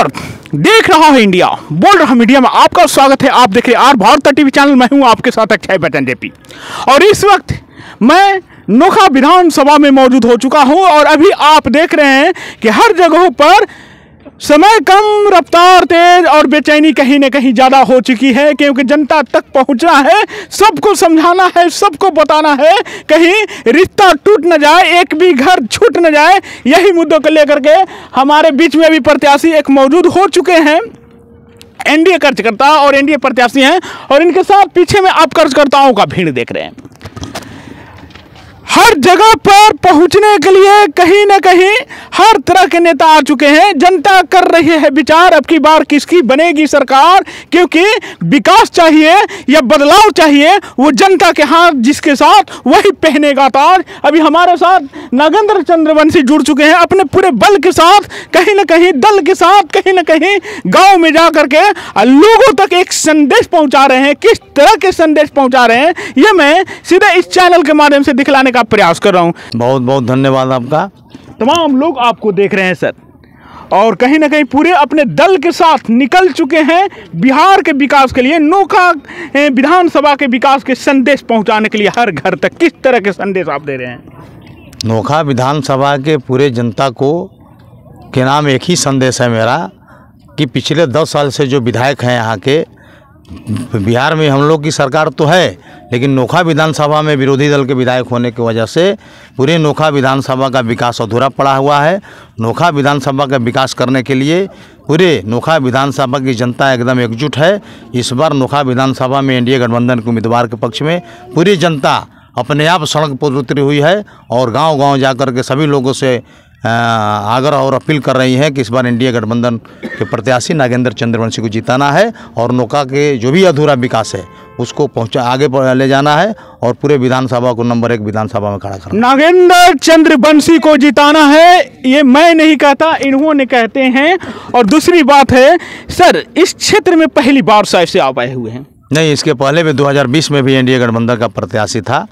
नमस्कार, देख रहा है इंडिया, बोल रहा मीडिया में आपका स्वागत है। आप देख रहे आर भारत टीवी चैनल। मैं हूं आपके साथ अक्षय बटन जेपी और इस वक्त मैं नोखा विधानसभा में मौजूद हो चुका हूं और अभी आप देख रहे हैं कि हर जगहों पर समय कम, रफ्तार तेज और बेचैनी कहीं न कहीं ज़्यादा हो चुकी है, क्योंकि जनता तक पहुंचना है, सबको समझाना है, सबको बताना है, कहीं रिश्ता टूट न जाए, एक भी घर छूट न जाए। यही मुद्दों को लेकर के हमारे बीच में अभी प्रत्याशी एक मौजूद हो चुके हैं। एनडीए कार्यकर्ता और एनडीए प्रत्याशी हैं और इनके साथ पीछे में आप कार्यकर्ताओं का भीड़ देख रहे हैं। हर जगह पर पहुंचने के लिए कहीं ना कहीं हर तरह के नेता आ चुके हैं। जनता कर रही है विचार, अब की बार किसकी बनेगी सरकार, क्योंकि विकास चाहिए या बदलाव चाहिए, वो जनता के हाथ जिसके साथ वही पहनेगा ताज। अभी हमारे साथ नागेंद्र चंद्रवंशी जुड़ चुके हैं अपने पूरे बल के साथ, कहीं ना कहीं दल के साथ, कहीं ना कहीं गाँव में जा करके लोगों तक एक संदेश पहुँचा रहे हैं। किस तरह के संदेश पहुँचा रहे हैं ये मैं सीधे इस चैनल के माध्यम से दिखलाने का प्रयास कर रहा हूं। बहुत बहुत धन्यवाद आपका। तमाम लोग आपको देख रहे हैं सर, और कहीं ना कहीं पूरे अपने दल के साथ निकल चुके हैं बिहार के विकास के लिए, नोखा विधानसभा के विकास के संदेश पहुंचाने के लिए हर घर तक। किस तरह के संदेश आप दे रहे हैं? नोखा विधानसभा के पूरे जनता को के नाम एक ही संदेश है मेरा कि पिछले 10 साल से जो विधायक हैं यहाँ के, बिहार में हम लोग की सरकार तो है, लेकिन नोखा विधानसभा में विरोधी दल के विधायक होने की वजह से पूरे नोखा विधानसभा का विकास अधूरा पड़ा हुआ है। नोखा विधानसभा का विकास करने के लिए पूरे नोखा विधानसभा की जनता एकदम एकजुट है। इस बार नोखा विधानसभा में एनडीए गठबंधन के उम्मीदवार के पक्ष में पूरी जनता अपने आप सड़क पर उतरी हुई है और गाँव-गाँव जाकर के सभी लोगों से आग्रह और अपील कर रही है कि इस बार एनडीए गठबंधन के प्रत्याशी नागेंद्र चंद्रवंशी को जिताना है और नोखा के जो भी अधूरा विकास है उसको आगे ले जाना है और पूरे विधानसभा को नंबर 1 विधानसभा में खड़ा करना। नागेंद्र चंद्रवंशी को जिताना है, ये मैं नहीं कहता, इन्होंने कहते हैं। और दूसरी बात है सर, इस क्षेत्र में पहली बार शायद से आप आए हुए हैं? नहीं, इसके पहले भी 2020 में भी एनडीए गठबंधन का प्रत्याशी था,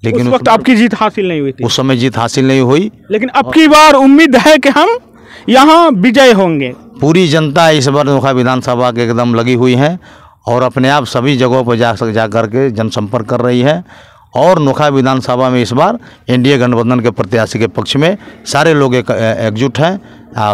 लेकिन उस वक्त आपकी जीत हासिल नहीं हुई थी। उस समय जीत हासिल नहीं हुई, लेकिन अब की बार उम्मीद है कि हम यहाँ विजय होंगे। पूरी जनता इस बार नोखा विधानसभा के एकदम लगी हुई है और अपने आप सभी जगहों पर जा करके जनसंपर्क कर रही है और नोखा विधानसभा में इस बार एनडीए गठबंधन के प्रत्याशी के पक्ष में सारे लोग एकजुट हैं,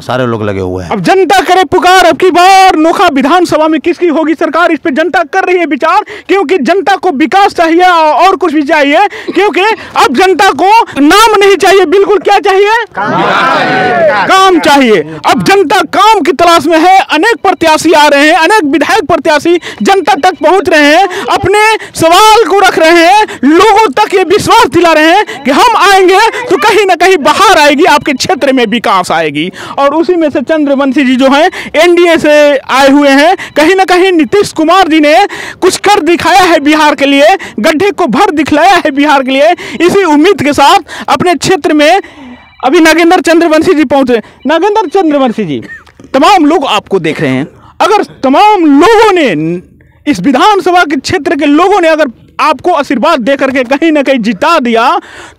सारे लोग लगे हुए हैं। अब जनता करे पुकार, अब की बार नोखा विधानसभा में किसकी होगी सरकार, इस पे जनता कर रही है विचार, क्योंकि जनता को विकास चाहिए और कुछ भी चाहिए, क्योंकि अब जनता को नाम नहीं चाहिए, बिल्कुल क्या चाहिए? काम चाहिए। अब जनता काम की तलाश में है। अनेक प्रत्याशी आ रहे हैं, अनेक विधायक प्रत्याशी जनता तक पहुंच रहे हैं, अपने सवाल को रख रहे हैं, लोगों तक ये विश्वास दिला रहे हैं कि हम आएंगे तो कहीं ना कहीं बाहर आएगी, आपके क्षेत्र में विकास आएगी। और उसी में से चंद्रवंशी जी जो हैं एनडीए से आए हुए हैं, कहीं ना कहीं नीतीश कुमार जी ने कुछ कर दिखाया है बिहार के लिए, गड्ढे को भर दिखलाया है बिहार के लिए। इसी उम्मीद के साथ अपने क्षेत्र में अभी नागेंद्र चंद्रवंशी जी पहुंचे। नागेंद्र चंद्रवंशी जी, तमाम लोग आपको देख रहे हैं, अगर तमाम लोगों ने, इस विधानसभा के क्षेत्र के लोगों ने अगर आपको आशीर्वाद दे करके कहीं ना कहीं जिता दिया,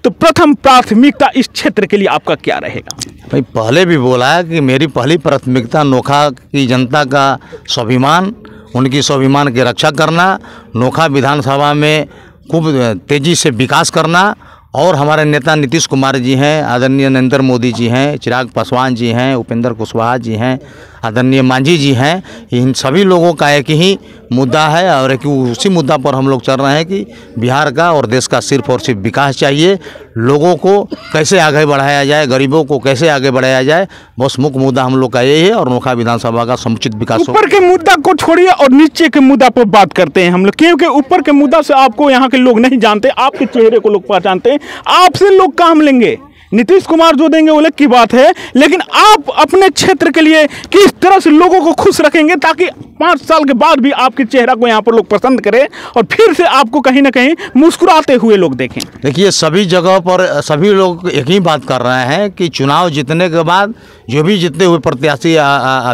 तो प्रथम प्राथमिकता इस क्षेत्र के लिए आपका क्या रहेगा? भाई, पहले भी बोला है कि मेरी पहली प्राथमिकता नोखा की जनता का स्वाभिमान, उनकी स्वाभिमान की रक्षा करना, नोखा विधानसभा में खूब तेज़ी से विकास करना और हमारे नेता नीतीश कुमार जी हैं, आदरणीय नरेंद्र मोदी जी हैं, चिराग पासवान जी हैं, उपेंद्र कुशवाहा जी हैं, आदरणीय मांझी जी हैं, इन सभी लोगों का एक ही मुद्दा है और एक उसी मुद्दा पर हम लोग चल रहे हैं कि बिहार का और देश का सिर्फ और सिर्फ विकास चाहिए। लोगों को कैसे आगे बढ़ाया जाए, गरीबों को कैसे आगे बढ़ाया जाए, बस मुख्य मुद्दा हम लोग का यही है और नोखा विधानसभा का समुचित विकास हो। ऊपर के मुद्दा को छोड़िए और नीचे के मुद्दा पर बात करते हैं हम लोग, क्योंकि ऊपर के मुद्दा से आपको यहाँ के लोग नहीं जानते, आपके चेहरे को लोग पहचानते हैं, आपसे लोग काम लेंगे। नीतीश कुमार जो देंगे वो अलग की बात है, लेकिन आप अपने क्षेत्र के लिए किस तरह से लोगों को खुश रखेंगे ताकि 5 साल के बाद भी आपके चेहरा को यहाँ पर लोग पसंद करें और फिर से आपको कहीं ना कहीं मुस्कुराते हुए लोग देखें? देखिए, सभी जगह पर सभी लोग एक ही बात कर रहे हैं कि चुनाव जीतने के बाद जो भी जीतते हुए प्रत्याशी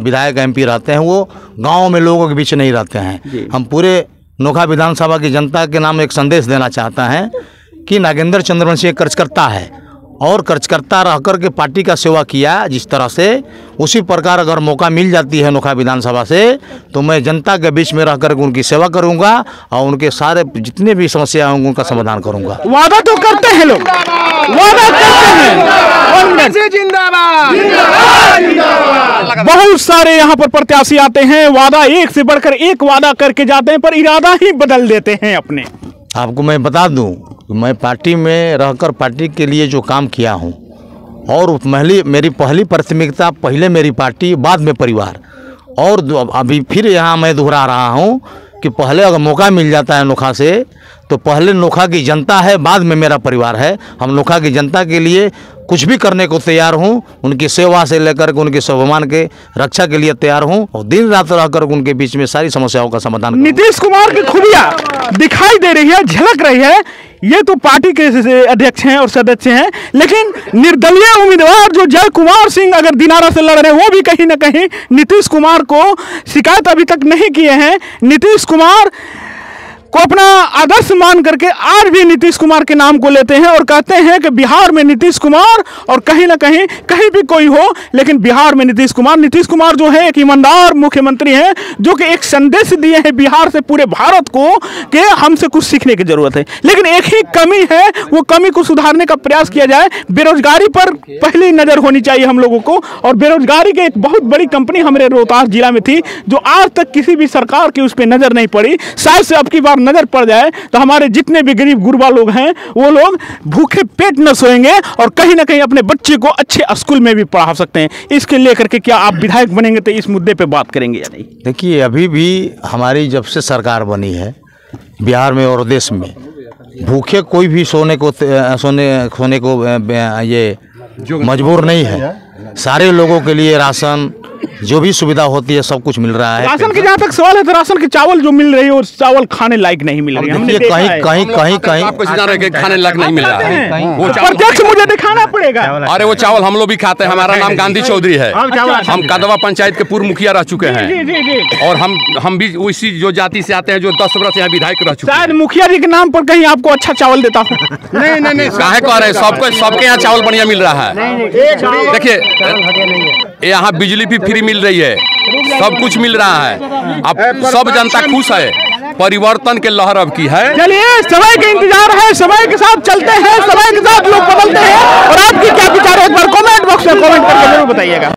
विधायक एमपी रहते हैं वो गाँव में लोगों के बीच नहीं रहते हैं। हम पूरे नोखा विधानसभा की जनता के नाम एक संदेश देना चाहता है कि नागेंद्र चंद्रवंशी एक कार्यकर्ता है और कार्यकर्ता रह कर के पार्टी का सेवा किया जिस तरह से, उसी प्रकार अगर मौका मिल जाती है नोखा विधानसभा से तो मैं जनता के बीच में रह कर के उनकी सेवा करूंगा और उनके सारे जितने भी समस्या होंगे उनका समाधान करूंगा। वादा तो करते हैं लोग, वादा करते हैं, जिंदाबाद, बहुत सारे यहाँ पर प्रत्याशी आते हैं, वादा एक से बढ़कर एक वादा करके जाते हैं पर इरादा ही बदल देते हैं अपने। आपको मैं बता दूं, मैं पार्टी में रहकर पार्टी के लिए जो काम किया हूं, और मेरी पहली प्राथमिकता पहले मेरी पार्टी, बाद में परिवार। और अभी फिर यहाँ मैं दोहरा रहा हूं कि पहले अगर मौका मिल जाता है नोखा से तो पहले नोखा की जनता है, बाद में मेरा परिवार है। हम नोखा की जनता के लिए कुछ भी करने को तैयार हूं, उनकी सेवा से लेकर के उनके स्वाभिमान के रक्षा के लिए तैयार हूं और दिन रात रहकर उनके बीच में सारी समस्याओं का समाधान। नीतीश कुमार की खूबियां दिखाई दे रही है, झलक रही है। ये तो पार्टी के अध्यक्ष हैं और सदस्य हैं, लेकिन निर्दलीय उम्मीदवार जो जय कुमार सिंह अगर दिनारा से लड़ रहे हैं वो भी कहीं ना कहीं नीतीश कुमार को शिकायत अभी तक नहीं किए हैं। नीतीश कुमार को अपना आदर्श मान करके आज भी नीतीश कुमार के नाम को लेते हैं और कहते हैं कि बिहार में नीतीश कुमार, और कहीं ना कहीं कहीं भी कोई हो लेकिन बिहार में नीतीश कुमार जो है एक ईमानदार मुख्यमंत्री हैं जो कि एक संदेश दिए हैं बिहार से पूरे भारत को कि हमसे कुछ सीखने की जरूरत है। लेकिन एक ही कमी है, वो कमी को सुधारने का प्रयास किया जाए। बेरोजगारी पर पहली नजर होनी चाहिए हम लोगों को, और बेरोजगारी की एक बहुत बड़ी कंपनी हमारे रोहतास जिला में थी जो आज तक किसी भी सरकार की उस पर नजर नहीं पड़ी। शायद से अब की बार नजर पड़ जाए तो हमारे जितने भी गरीब गुरबा लोग हैं वो लोग भूखे पेट न सोएंगे और कहीं ना कहीं अपने बच्चे को अच्छे स्कूल में भी पढ़ा सकते हैं। इसके लेकर के क्या आप विधायक बनेंगे तो इस मुद्दे पे बात करेंगे या नहीं? देखिए, अभी भी हमारी जब से सरकार बनी है बिहार में और देश में, भूखे कोई भी सोने को ये मजबूर नहीं है। सारे लोगों के लिए राशन जो भी सुविधा होती है सब कुछ मिल रहा है। राशन के जहाँ तक सवाल है तो राशन के चावल जो मिल रही है और चावल खाने लायक नहीं मिल रही है। हमने कहीं आपको खाने लायक नहीं मिल रहा है, वो प्रत्यक्ष मुझे दिखाना पड़ेगा। अरे वो चावल हम लोग भी खाते हैं। हमारा नाम गांधी चौधरी है, हम कदवा पंचायत के पूर्व मुखिया रह चुके हैं और हम भी उसी जो जाति से आते हैं जो 10 वर्ष यहाँ विधायक रह चुके हैं। शायद मुखिया जी के नाम पर कहीं आपको अच्छा चावल देता हूँ। नहीं काहे कह रहे हैं, सबके यहाँ चावल बढ़िया मिल रहा है। देखिए, यहाँ बिजली भी फ्री मिल रही है, सब कुछ मिल रहा है। अब सब जनता खुश है, परिवर्तन के लहर अब की है। चलिए, समय का इंतजार है, समय के साथ चलते हैं, समय के साथ लोग बदलते हैं। और आपकी क्या विचार है एक बार कमेंट बॉक्स में कमेंट करके जरूर बताइएगा।